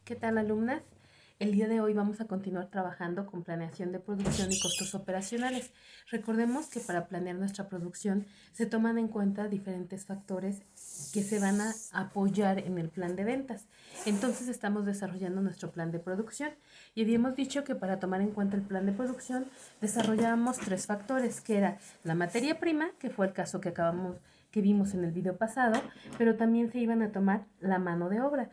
¿Qué tal, alumnas? El día de hoy vamos a continuar trabajando con planeación de producción y costos operacionales. Recordemos que para planear nuestra producción se toman en cuenta diferentes factores que se van a apoyar en el plan de ventas. Entonces estamos desarrollando nuestro plan de producción y habíamos dicho que para tomar en cuenta el plan de producción desarrollábamos tres factores, que era la materia prima, que fue el caso que vimos en el video pasado, pero también se iban a tomar la mano de obra.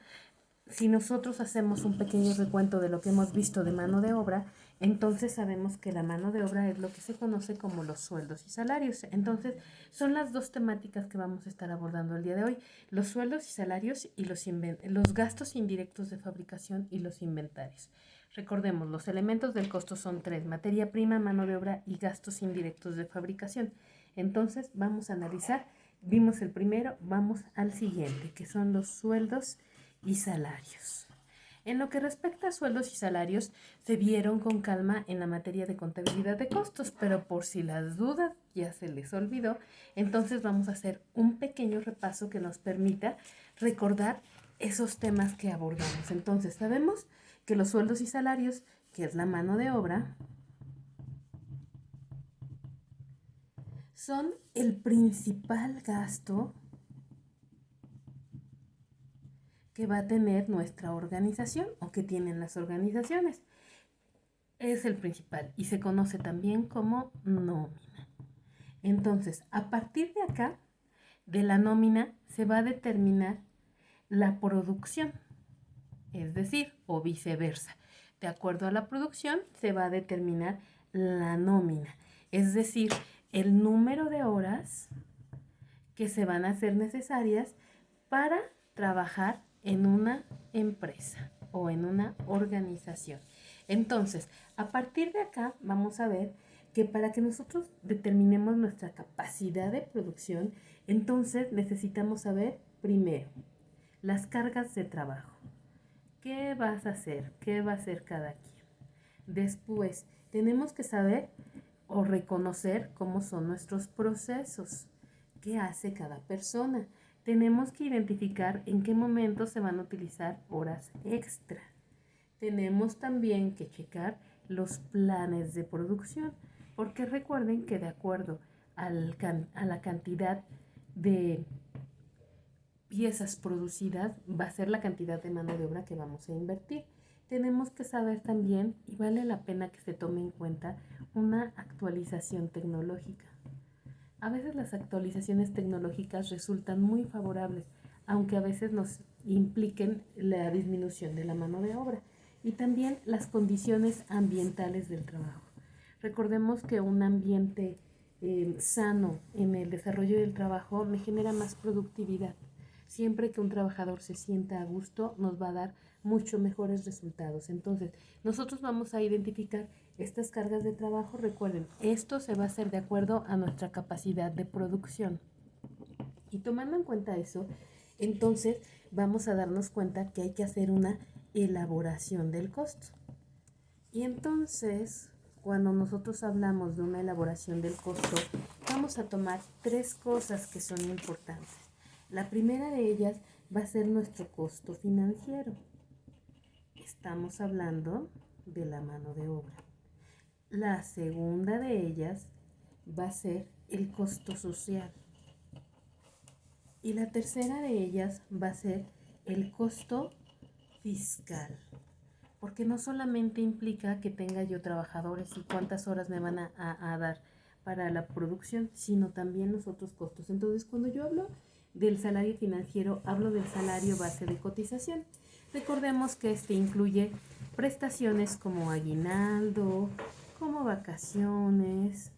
Si nosotros hacemos un pequeño recuento de lo que hemos visto de mano de obra, entonces sabemos que la mano de obra es lo que se conoce como los sueldos y salarios. Entonces, son las dos temáticas que vamos a estar abordando el día de hoy: los sueldos y salarios y los gastos indirectos de fabricación y los inventarios. Recordemos, los elementos del costo son tres: materia prima, mano de obra y gastos indirectos de fabricación. Entonces, vamos a analizar. Vimos el primero, vamos al siguiente, que son los sueldos y salarios. En lo que respecta a sueldos y salarios, se vieron con calma en la materia de contabilidad de costos, pero por si las dudas ya se les olvidó, entonces vamos a hacer un pequeño repaso que nos permita recordar esos temas que abordamos. Entonces, sabemos que los sueldos y salarios, que es la mano de obra, son el principal gasto que va a tener nuestra organización o que tienen las organizaciones. Es el principal y se conoce también como nómina. Entonces, a partir de acá, de la nómina se va a determinar la producción, es decir, o viceversa. De acuerdo a la producción se va a determinar la nómina, es decir, el número de horas que se van a hacer necesarias para trabajar en una empresa o en una organización. Entonces, a partir de acá vamos a ver que para que nosotros determinemos nuestra capacidad de producción, entonces necesitamos saber primero las cargas de trabajo. ¿Qué vas a hacer? ¿Qué va a hacer cada quien? Después, tenemos que saber o reconocer cómo son nuestros procesos. ¿Qué hace cada persona? Tenemos que identificar en qué momento se van a utilizar horas extra. Tenemos también que checar los planes de producción, porque recuerden que de acuerdo a la cantidad de piezas producidas va a ser la cantidad de mano de obra que vamos a invertir. Tenemos que saber también, y vale la pena que se tome en cuenta, una actualización tecnológica. A veces las actualizaciones tecnológicas resultan muy favorables, aunque a veces nos impliquen la disminución de la mano de obra, y también las condiciones ambientales del trabajo. Recordemos que un ambiente sano en el desarrollo del trabajo me genera más productividad. Siempre que un trabajador se sienta a gusto, nos va a dar mucho mejores resultados. Entonces, nosotros vamos a identificar estas cargas de trabajo. Recuerden, esto se va a hacer de acuerdo a nuestra capacidad de producción. Y tomando en cuenta eso, entonces vamos a darnos cuenta que hay que hacer una elaboración del costo. Y entonces, cuando nosotros hablamos de una elaboración del costo, vamos a tomar tres cosas que son importantes. La primera de ellas va a ser nuestro costo financiero. Estamos hablando de la mano de obra. La segunda de ellas va a ser el costo social. Y la tercera de ellas va a ser el costo fiscal. Porque no solamente implica que tenga yo trabajadores y cuántas horas me van a dar para la producción, sino también los otros costos. Entonces, cuando yo hablo del salario financiero, hablo del salario base de cotización. Recordemos que este incluye prestaciones como aguinaldo, como vacaciones.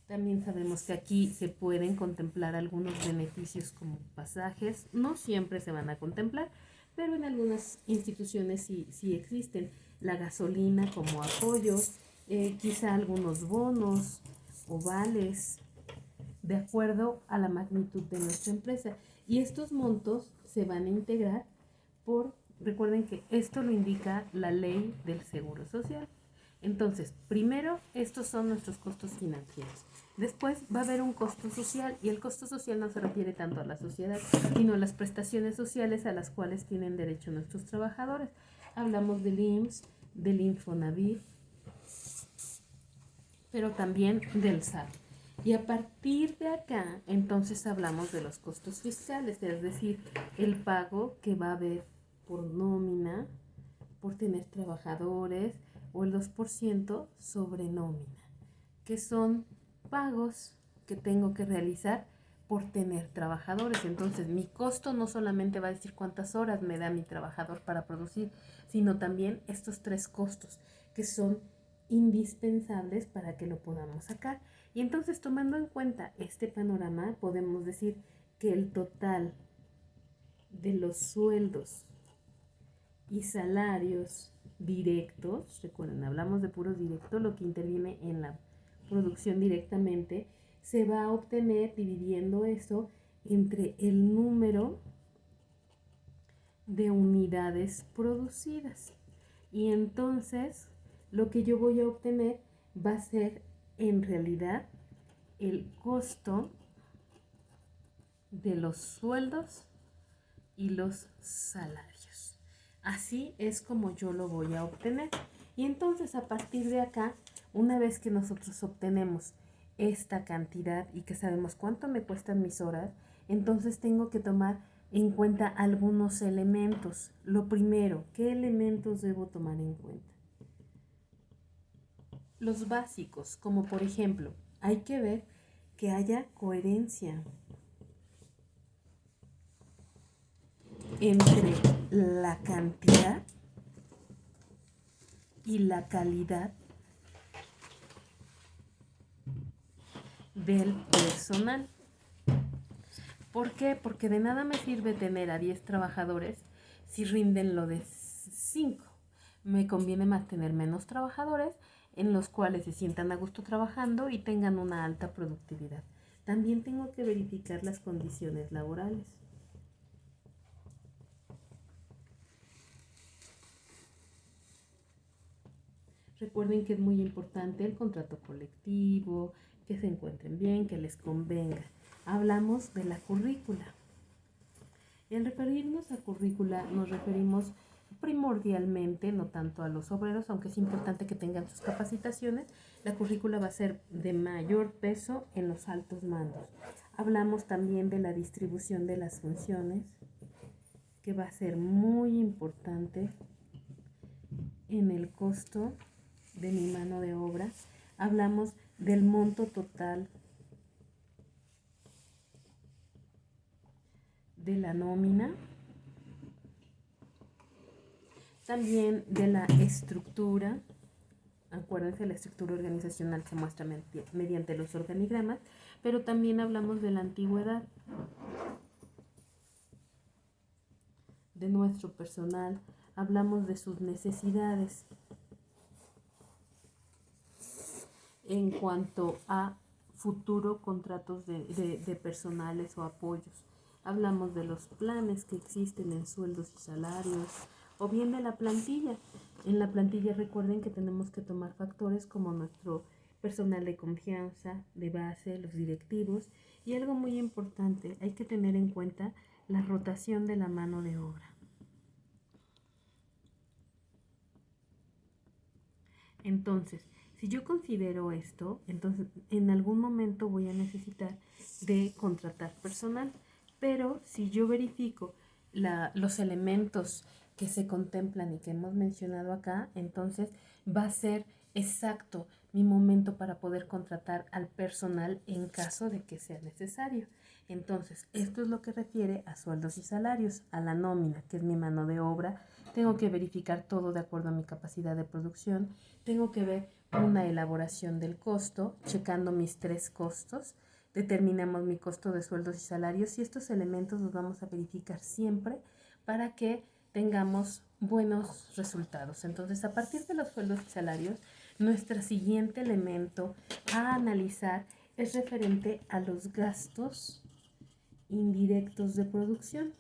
También sabemos que aquí se pueden contemplar algunos beneficios como pasajes. No siempre se van a contemplar, pero en algunas instituciones sí existen. La gasolina como apoyo, quizá algunos bonos o vales, de acuerdo a la magnitud de nuestra empresa. Y estos montos se van a integrar recuerden que esto lo indica la ley del Seguro Social. Entonces, primero, estos son nuestros costos financieros. Después va a haber un costo social, y el costo social no se refiere tanto a la sociedad, sino a las prestaciones sociales a las cuales tienen derecho nuestros trabajadores. Hablamos del IMSS, del Infonavit, pero también del SAT. Y a partir de acá, entonces hablamos de los costos fiscales, es decir, el pago que va a haber por nómina, por tener trabajadores, o el 2% sobre nómina, que son pagos que tengo que realizar por tener trabajadores. Entonces, mi costo no solamente va a decir cuántas horas me da mi trabajador para producir, sino también estos 3 costos que son indispensables para que lo podamos sacar. Y entonces, tomando en cuenta este panorama, podemos decir que el total de los sueldos y salarios directos, recuerden, hablamos de puros directos, lo que interviene en la producción directamente, se va a obtener dividiendo eso entre el número de unidades producidas. Y entonces lo que yo voy a obtener va a ser en realidad el costo de los sueldos y los salarios. Así es como yo lo voy a obtener. Y entonces a partir de acá, una vez que nosotros obtenemos esta cantidad y que sabemos cuánto me cuestan mis horas, entonces tengo que tomar en cuenta algunos elementos. Lo primero, ¿qué elementos debo tomar en cuenta? Los básicos, como por ejemplo, hay que ver que haya coherencia entre la cantidad y la calidad del personal. ¿Por qué? Porque de nada me sirve tener a 10 trabajadores si rinden lo de 5. Me conviene más tener menos trabajadores en los cuales se sientan a gusto trabajando y tengan una alta productividad. También tengo que verificar las condiciones laborales. Recuerden que es muy importante el contrato colectivo, que se encuentren bien, que les convenga. Hablamos de la currícula. Y al referirnos a currícula nos referimos primordialmente, no tanto a los obreros, aunque es importante que tengan sus capacitaciones. La currícula va a ser de mayor peso en los altos mandos. Hablamos también de la distribución de las funciones, que va a ser muy importante en el costo de mi mano de obra. Hablamos del monto total de la nómina, también de la estructura. Acuérdense, la estructura organizacional se muestra mediante los organigramas, pero también hablamos de la antigüedad de nuestro personal, hablamos de sus necesidades en cuanto a futuro contratos de personales o apoyos. Hablamos de los planes que existen en sueldos y salarios, o bien de la plantilla. En la plantilla recuerden que tenemos que tomar factores como nuestro personal de confianza, de base, los directivos, y algo muy importante, hay que tener en cuenta la rotación de la mano de obra. Entonces, si yo considero esto, entonces en algún momento voy a necesitar de contratar personal, pero si yo verifico los elementos que se contemplan y que hemos mencionado acá, entonces va a ser exacto mi momento para poder contratar al personal en caso de que sea necesario. Entonces, esto es lo que refiere a sueldos y salarios, a la nómina, que es mi mano de obra. Tengo que verificar todo de acuerdo a mi capacidad de producción. Tengo que ver una elaboración del costo, checando mis 3 costos. Determinamos mi costo de sueldos y salarios, y estos elementos los vamos a verificar siempre para que tengamos buenos resultados. Entonces, a partir de los sueldos y salarios, nuestro siguiente elemento a analizar es referente a los gastos indirectos de producción.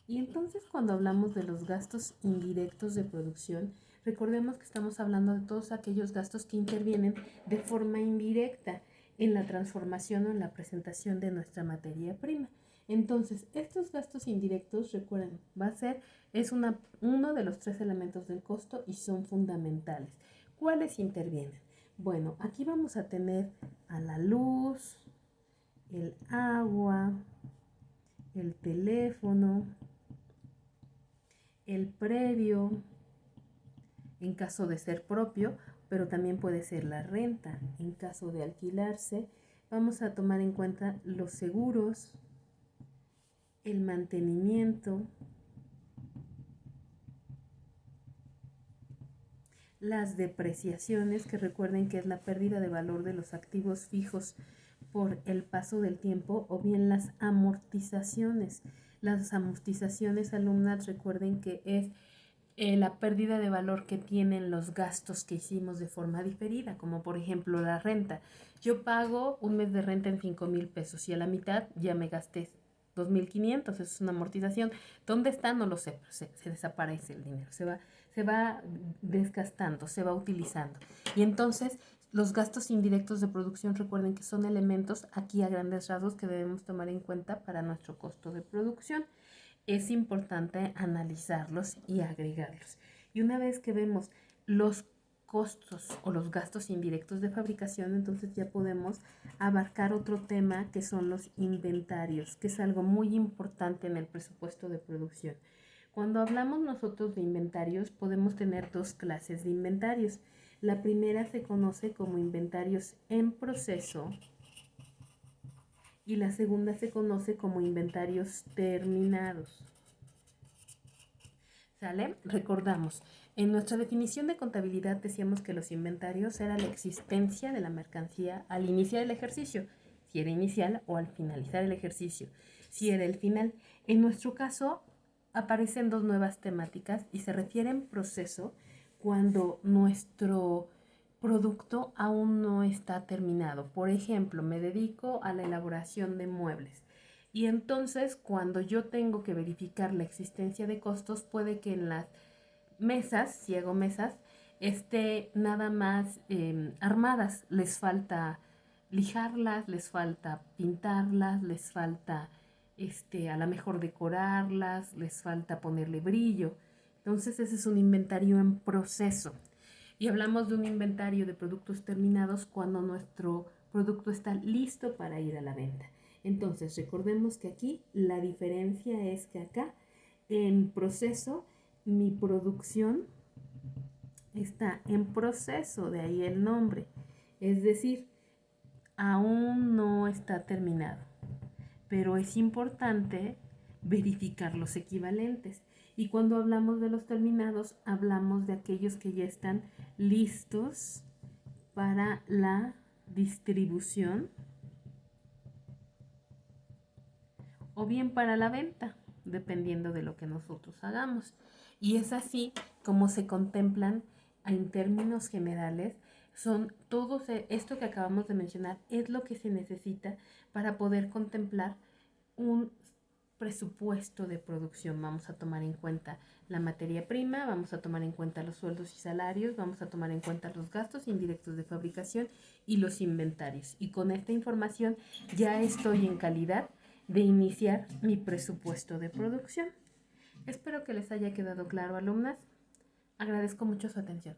Y entonces, cuando hablamos de los gastos indirectos de producción, Recordemos que estamos hablando de todos aquellos gastos que intervienen de forma indirecta en la transformación o en la presentación de nuestra materia prima. Entonces, estos gastos indirectos, recuerden, es uno de los 3 elementos del costo y son fundamentales. ¿Cuáles intervienen? Bueno, aquí vamos a tener a la luz, el agua, el teléfono, el predio, en caso de ser propio, pero también puede ser la renta. En caso de alquilarse, vamos a tomar en cuenta los seguros, el mantenimiento, las depreciaciones, que recuerden que es la pérdida de valor de los activos fijos por el paso del tiempo, o bien las amortizaciones. Las amortizaciones, alumnas, recuerden que es la pérdida de valor que tienen los gastos que hicimos de forma diferida, como por ejemplo la renta. Yo pago un mes de renta en 5,000 pesos y a la mitad ya me gasté 2,500, eso es una amortización. ¿Dónde está? No lo sé, se desaparece el dinero, se va desgastando, se va utilizando. Y entonces los gastos indirectos de producción, recuerden que son elementos aquí a grandes rasgos que debemos tomar en cuenta para nuestro costo de producción. Es importante analizarlos y agregarlos. Y una vez que vemos los costos o los gastos indirectos de fabricación, entonces ya podemos abarcar otro tema que son los inventarios, que es algo muy importante en el presupuesto de producción. Cuando hablamos nosotros de inventarios, podemos tener 2 clases de inventarios. La primera se conoce como inventarios en proceso y la segunda se conoce como inventarios terminados. ¿Sale? Recordamos, en nuestra definición de contabilidad decíamos que los inventarios era la existencia de la mercancía al iniciar el ejercicio, si era inicial, o al finalizar el ejercicio, si era el final. En nuestro caso aparecen 2 nuevas temáticas y se refieren proceso cuando nuestro producto aún no está terminado. Por ejemplo, me dedico a la elaboración de muebles. Y entonces, cuando yo tengo que verificar la existencia de costos, puede que en las mesas, si hago mesas, esté nada más armadas. Les falta lijarlas, les falta pintarlas, les falta a lo mejor decorarlas, les falta ponerle brillo. Entonces, ese es un inventario en proceso. Y hablamos de un inventario de productos terminados cuando nuestro producto está listo para ir a la venta. Entonces, recordemos que aquí la diferencia es que acá en proceso mi producción está en proceso, de ahí el nombre. Es decir, aún no está terminado. Pero es importante verificar los equivalentes. Y cuando hablamos de los terminados, hablamos de aquellos que ya están listos para la distribución o bien para la venta, dependiendo de lo que nosotros hagamos. Y es así como se contemplan en términos generales, son todos, esto que acabamos de mencionar es lo que se necesita para poder contemplar un presupuesto de producción. Vamos a tomar en cuenta la materia prima, vamos a tomar en cuenta los sueldos y salarios, vamos a tomar en cuenta los gastos indirectos de fabricación y los inventarios. Y con esta información ya estoy en calidad de iniciar mi presupuesto de producción. Espero que les haya quedado claro, alumnas. Agradezco mucho su atención.